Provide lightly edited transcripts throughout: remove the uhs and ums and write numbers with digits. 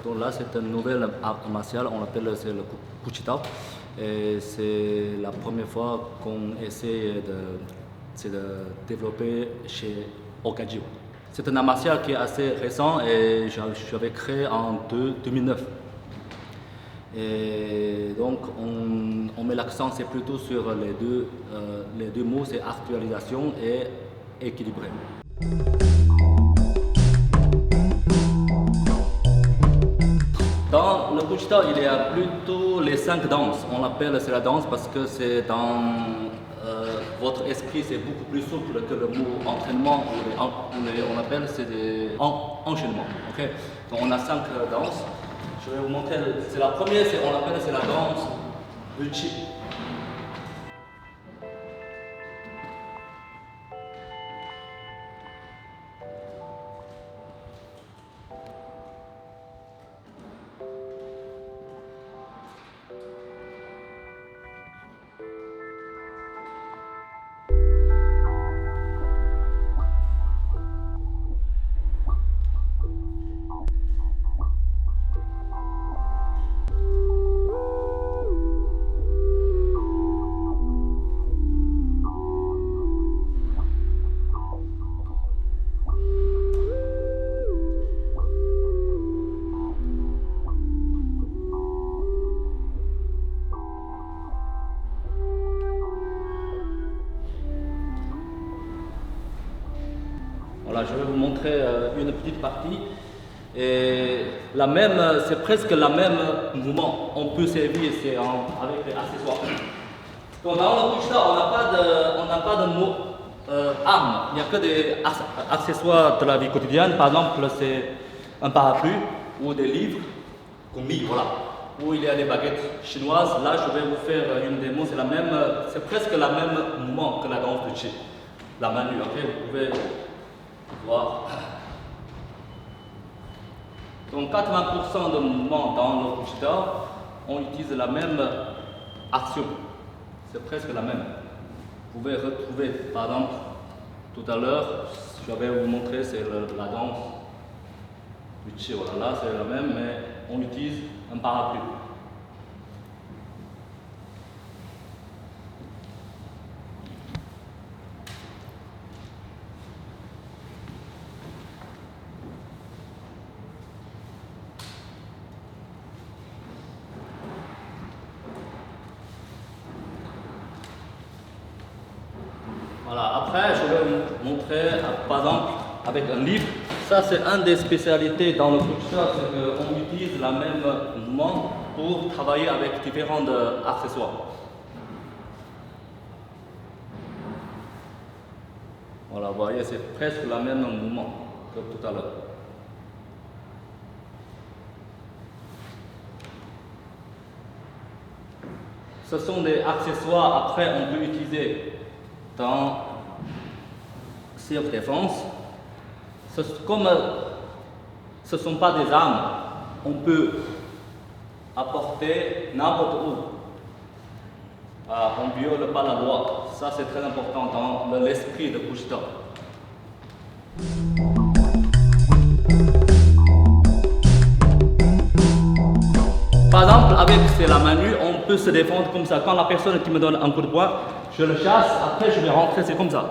Donc là, c'est une nouvelle art martial, on l'appelle c'est le Kuchita. Et c'est la première fois qu'on essaie de développer chez Okajio. C'est un art martial qui est assez récent et j'avais créé en 2009. Et donc on met l'accent c'est plutôt sur les deux mots, c'est actualisation et équilibré. Dans le Kuchita, il y a plutôt les 5 danses. On l'appelle c'est la danse parce que c'est dans votre esprit, c'est beaucoup plus souple que le mot entraînement. On appelle c'est des enchaînements. Okay? Donc on a 5 danses. Je vais vous montrer. C'est la première, on l'appelle c'est la danse du chi. Voilà, je vais vous montrer une petite partie. Et c'est presque le même mouvement. On peut servir avec les accessoires. Donc dans le Kuchita, on n'a pas de mot arme. Il n'y a que des accessoires de la vie quotidienne. Par exemple, c'est un parapluie ou des livres commis, voilà. Où il y a des baguettes chinoises. Là, je vais vous faire une démo. C'est presque le même mouvement que la danse de Chi. La manu, ok? Vous pouvez voir. Donc 80% de mouvements dans le Kuchita, on utilise la même action. C'est presque la même. Vous pouvez retrouver, par exemple, tout à l'heure, je vais vous montrer, c'est la danse du Chi. Voilà, là c'est la même, mais on utilise un parapluie. Voilà, après je vais vous montrer par exemple avec un livre. Ça c'est une des spécialités dans le Kuchita, c'est qu'on utilise le même mouvement pour travailler avec différents accessoires. Voilà, vous voyez, c'est presque le même mouvement que tout à l'heure. Ce sont des accessoires, après on peut utiliser dans self-défense. Comme ce ne sont pas des armes, on peut apporter n'importe où. On ne viole pas la loi. Ça c'est très important dans l'esprit de Kuchita. Par exemple, avec la manu, on peut se défendre comme ça. Quand la personne qui me donne un coup de poing, je le chasse, après je vais rentrer, c'est comme ça.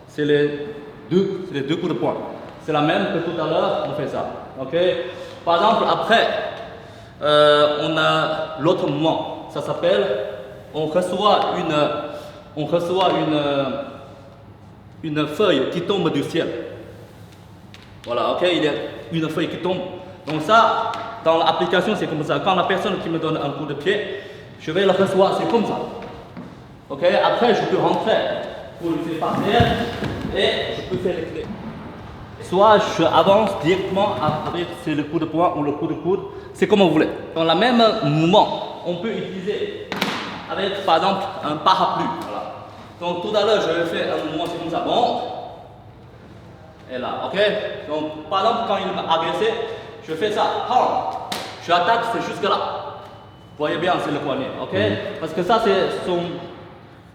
C'est les deux coups de poing. C'est la même que tout à l'heure, on fait ça. Okay? Par exemple, après, on a l'autre mouvement. Ça s'appelle, on reçoit une feuille qui tombe du ciel. Voilà, ok, il y a une feuille qui tombe. Donc ça, dans l'application, c'est comme ça. Quand la personne qui me donne un coup de pied, je vais le recevoir, c'est comme ça. Ok, après je peux rentrer pour le faire par terre et je peux faire les clés. Soit je avance directement avec le coup de poing ou le coup de coude, c'est comme vous voulez. Dans le même mouvement, on peut utiliser avec par exemple un parapluie. Voilà. Donc tout à l'heure, je vais faire un mouvement, c'est comme ça. Bon. Et là, ok. Donc par exemple, quand il m'a agressé, je fais ça. Je attaque, c'est jusque là. Vous voyez bien, c'est le poignet, ok. Parce que ça, c'est son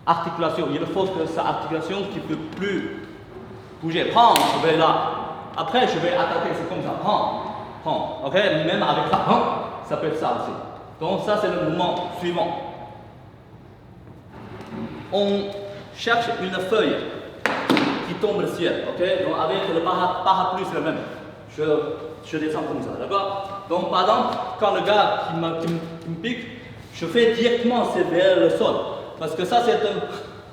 articulation. Il faut que sa articulation qui ne peut plus bouger. Je vais là. Après, je vais attaquer, c'est comme ça. prendre. Ok, même avec ça, ça peut être ça aussi. Donc ça c'est le mouvement suivant. On cherche une feuille qui tombe le ciel. Ok, donc avec le parapluie c'est le même. Je descends comme ça, d'accord? Donc par exemple, quand le gars qui me pique, je fais directement vers le sol. Parce que ça c'est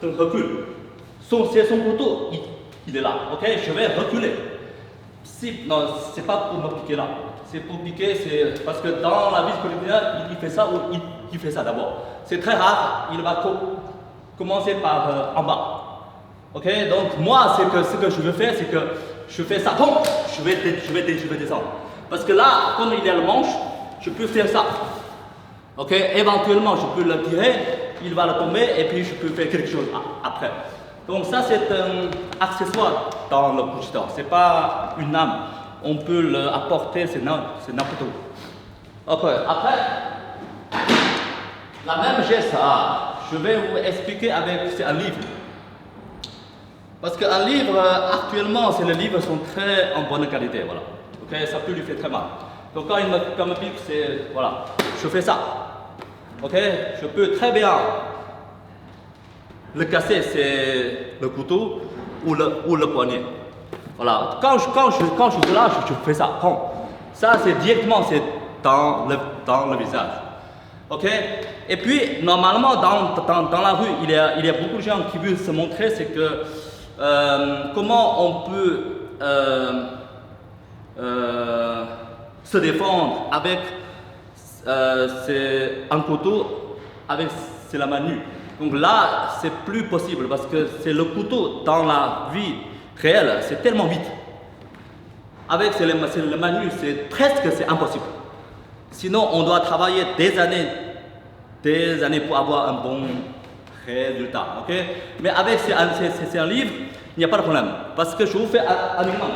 un recul. C'est son couteau, il est là. Ok, je vais reculer. Non, c'est pas pour me piquer là. C'est pour piquer, c'est parce que dans la vie quotidienne, il fait ça ou il fait ça d'abord. C'est très rare, il va commencer par en bas. Ok, donc moi, ce que je veux faire, c'est que je fais ça, bon, je vais descendre. Parce que là, comme il y a le manche, je peux faire ça. Ok, éventuellement, je peux le tirer, il va le tomber et puis je peux faire quelque chose après. Donc ça, c'est un accessoire dans le couche-tard. C'est pas une arme. On peut l'apporter, c'est n'importe où. Ok, après, la même geste, je vais vous expliquer avec un livre. Parce qu'un livre, actuellement, les livres sont très en bonne qualité, voilà. Ok, ça peut lui faire très mal. Donc quand il me pique, c'est, voilà, je fais ça. Ok, je peux très bien le casser, c'est le couteau ou le poignet. Voilà, quand je suis là, je fais ça. Bon. Ça, c'est directement, c'est dans le visage. Ok? Et puis, normalement, dans la rue, il y a beaucoup de gens qui veulent se montrer, c'est que comment on peut se défendre avec un couteau, avec la main nue. Donc là, c'est plus possible parce que c'est le couteau dans la vie réelle, c'est tellement vite. Avec le main nue, c'est impossible. Sinon, on doit travailler des années pour avoir un bon résultat. Ok? Mais avec un livre, il n'y a pas de problème. Parce que je vous fais un exemple.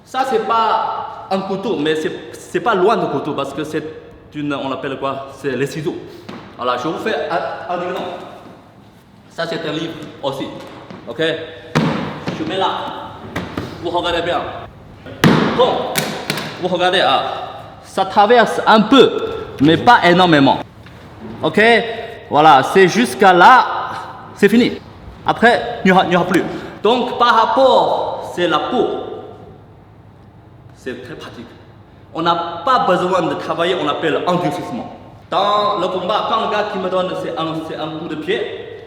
Ça, c'est pas un couteau, mais c'est pas loin de couteau parce que on appelle quoi? C'est les ciseaux. Voilà, je vous fais un exemple. Ça, c'est un livre aussi. Ok? Je mets là. Vous regardez bien. Bon, vous regardez, ça traverse un peu, mais pas énormément. Ok? Voilà, c'est jusqu'à là, c'est fini. Après, il n'y aura plus. Donc, par rapport, c'est la peau. C'est très pratique. On n'a pas besoin de travailler, on appelle endurcissement. Dans le combat, quand le gars qui me donne c'est un coup de pied,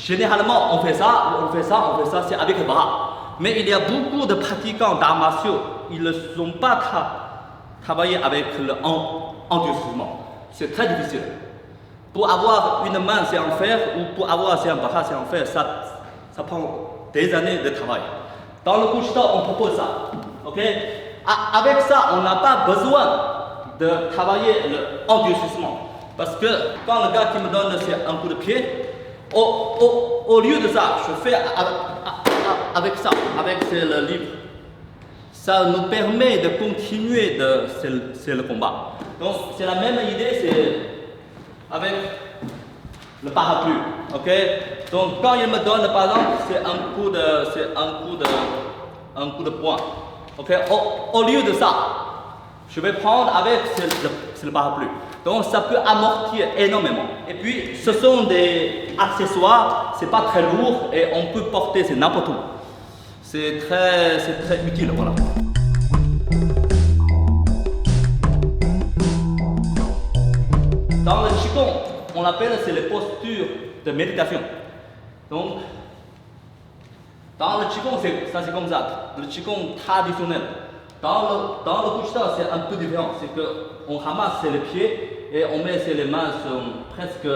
généralement on fait ça, c'est avec les bras. Mais il y a beaucoup de pratiquants d'arts martiaux, ils ne sont pas travaillés avec l'endurcissement. C'est très difficile. Pour avoir une main, c'est en fer, ou pour avoir un bras, c'est en fer, ça prend des années de travail. Dans le couche-tard, on propose ça. Ok? Avec ça, on n'a pas besoin de travailler l'endurcissement. Parce que quand le gars qui me donne un coup de pied, au lieu de ça, je fais avec ça, avec le livre. Ça nous permet de continuer c'est le combat. Donc c'est la même idée, c'est avec le parapluie. Ok? Donc quand il me donne par exemple, c'est un coup de poing. Ok? Au lieu de ça, je vais prendre avec le parapluie. Donc ça peut amortir énormément. Et puis ce sont des accessoires, c'est pas très lourd et on peut porter, c'est n'importe où. C'est très utile, voilà. Dans le Qigong, on appelle c'est les postures de méditation. Donc, dans le Qigong, c'est comme ça. Le Qigong traditionnel. Dans le couche-tard, c'est un peu différent. C'est qu'on ramasse les pieds et on met les mains sont presque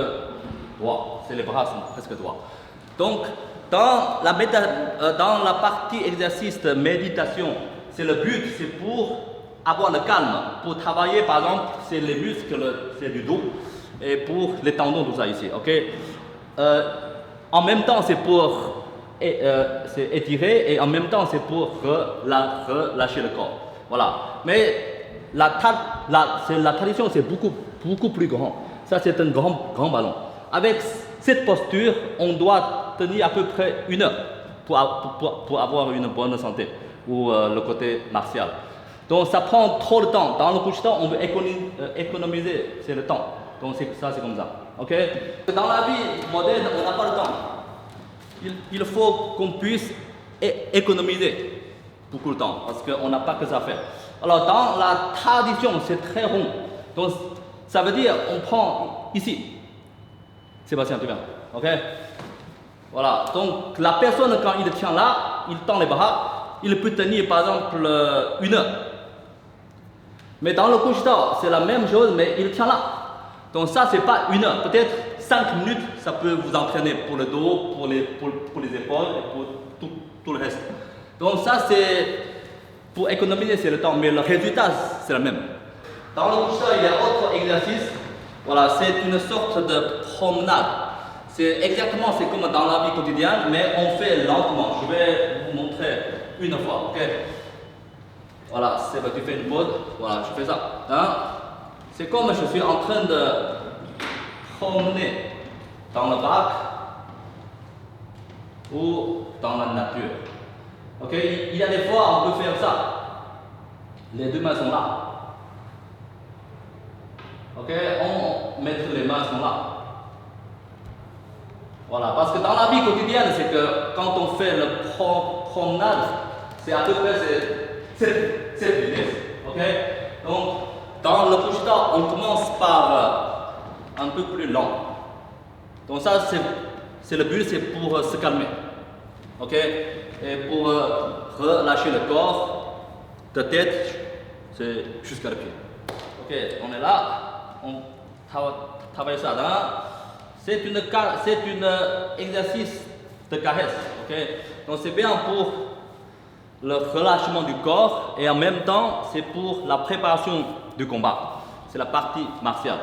droits. Les bras sont presque droits. Donc, dans la partie exercice de méditation, c'est le but, c'est pour avoir le calme, pour travailler par exemple, c'est les muscles, c'est du dos, et pour les tendons, tout ça ici, ok? En même temps, c'est pour étirer, et en même temps, c'est pour relâcher le corps. Voilà. Mais la tradition, c'est beaucoup plus grand. Ça, c'est un grand ballon. Avec cette posture, on doit tenir à peu près 1 heure pour avoir une bonne santé. ou le côté martial. Donc ça prend trop de temps. Dans le Kushita, on veut économiser, c'est le temps. Donc ça c'est comme ça. Ok? Dans la vie moderne, on n'a pas le temps. Il faut qu'on puisse économiser beaucoup de temps parce qu'on n'a pas que ça à faire. Alors dans la tradition, c'est très rond. Donc ça veut dire on prend ici. Sébastien, tu viens. Ok? Voilà. Donc la personne quand il tient là, il tend les bras, il peut tenir par exemple 1 heure. Mais dans le Kushita, c'est la même chose, mais il tient là. Donc ça, c'est pas 1 heure. Peut-être 5 minutes, ça peut vous entraîner pour le dos, pour les épaules et pour tout le reste. Donc ça, c'est pour économiser, c'est le temps, mais le résultat, c'est le même. Dans le Kushita, il y a autre exercice. Voilà, c'est une sorte de promenade. C'est exactement, c'est comme dans la vie quotidienne, mais on fait lentement. Je vais vous montrer une fois, ok? Voilà, tu fais une pause, voilà, je fais ça. Hein? C'est comme je suis en train de promener dans le parc ou dans la nature. Ok, il y a des fois on peut faire ça. Les 2 mains sont là. Ok, on met les mains sont là. Voilà, parce que dans la vie quotidienne, c'est que quand on fait le promenade, c'est à peu près cette vitesse. Ok, donc dans le Kushita, on commence par un peu plus lent. Donc ça, c'est le but, c'est pour se calmer. Ok, et pour relâcher le corps, de tête, c'est jusqu'à le pied. Ok, on est là, on travaille ça. C'est un exercice de caresse. Ok, donc c'est bien pour le relâchement du corps et en même temps, c'est pour la préparation du combat. C'est la partie martiale.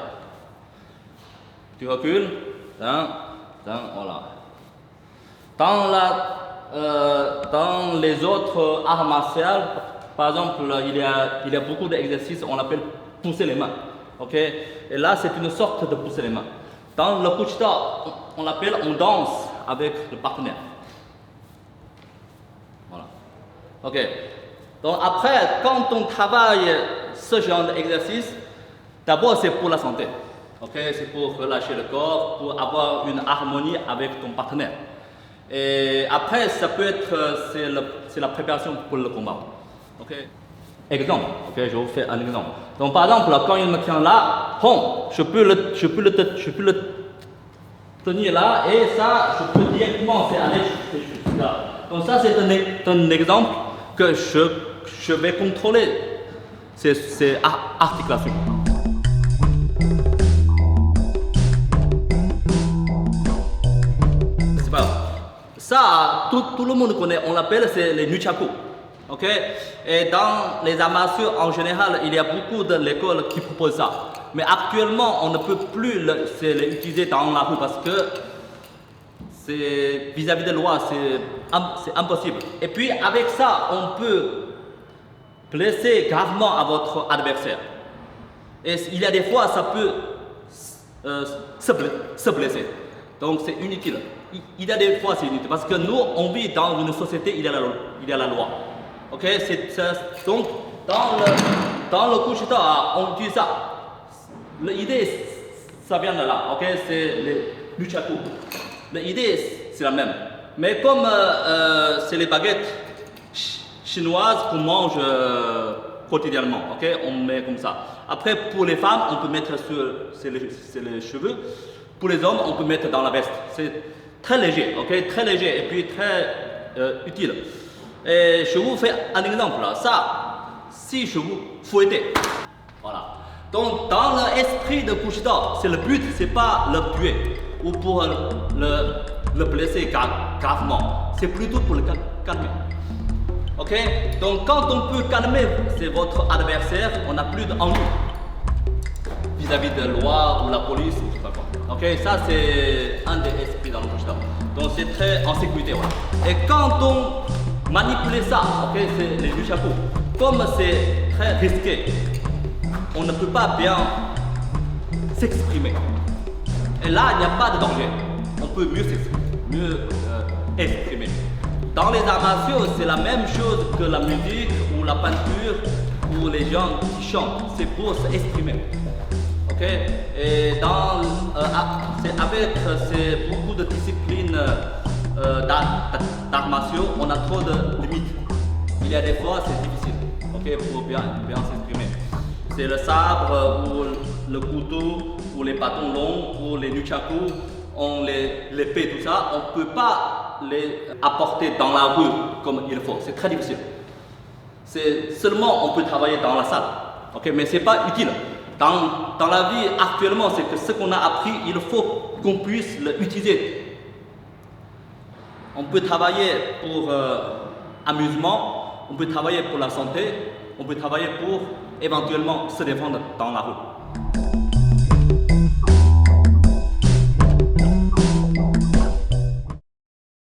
Tu recules, voilà. Dans les autres arts martiaux, par exemple, il y a beaucoup d'exercices, on appelle pousser les mains. Ok? Et là, c'est une sorte de pousser les mains. Dans le Kushita, on danse avec le partenaire. Voilà. Ok. Donc après, quand on travaille ce genre d'exercice, d'abord c'est pour la santé. Ok, c'est pour relâcher le corps, pour avoir une harmonie avec ton partenaire. Et après, ça peut être, c'est la préparation pour le combat. Ok. Exemple. Ok, je vous fais un exemple. Donc par exemple, quand il me tient là, je peux le tenir là et ça, je peux directement aller jusqu'à là. Donc ça, c'est un exemple que je vais contrôler ces articulations. C'est pas grave. Ça, tout le monde connaît, on l'appelle les nunchaku. Ok? Et dans les arts martiaux en général, il y a beaucoup d'écoles qui proposent ça. Mais actuellement, on ne peut plus l'utiliser dans la rue parce que c'est vis-à-vis de la loi, c'est impossible. Et puis avec ça, on peut blesser gravement à votre adversaire. Et il y a des fois, ça peut se blesser. Donc c'est inutile. Il y a des fois, c'est inutile parce que nous, on vit dans une société, il y a la loi. Ok, donc dans le Kushita, on utilise ça. L'idée, ça vient de là. Ok, c'est les nunchaku. L'idée, c'est la même. Mais comme c'est les baguettes chinoises qu'on mange quotidiennement, ok, on met comme ça. Après, pour les femmes, on peut mettre sur les cheveux. Pour les hommes, on peut mettre dans la veste. C'est très léger, ok, très léger et puis très utile. Et je vous fais un exemple. Ça, si je vous fouettez, voilà. Donc, dans l'esprit de Kushita, c'est le but, c'est pas le tuer ou pour le blesser gravement. C'est plutôt pour le calmer. Ok? Donc, quand on peut calmer votre adversaire, on n'a plus d'ennui vis-à-vis de la loi ou la police ou tout ça. Ok? Ça, c'est un des esprits dans le Kushita. Donc, c'est très en sécurité. Voilà. Et quand on manipule ça, ok, c'est les nunchaku. Comme c'est très risqué, on ne peut pas bien s'exprimer. Et là, il n'y a pas de danger. On peut mieux s'exprimer, mieux exprimer. Dans les arts martiaux, c'est la même chose que la musique ou la peinture ou les gens qui chantent. C'est pour s'exprimer. Ok? Et c'est beaucoup de disciplines d'arts martiaux, on a trop de limites. Il y a des fois, c'est difficile, ok, pour bien s'exprimer. C'est le sabre ou le couteau ou les bâtons longs ou les nunchakus, l'épée, tout ça, on ne peut pas les apporter dans la rue comme il faut. C'est très difficile. C'est seulement on peut travailler dans la salle, ok, mais c'est pas utile. Dans la vie actuellement, c'est que ce qu'on a appris, il faut qu'on puisse l'utiliser. On peut travailler pour amusement, on peut travailler pour la santé, on peut travailler pour éventuellement se défendre dans la rue.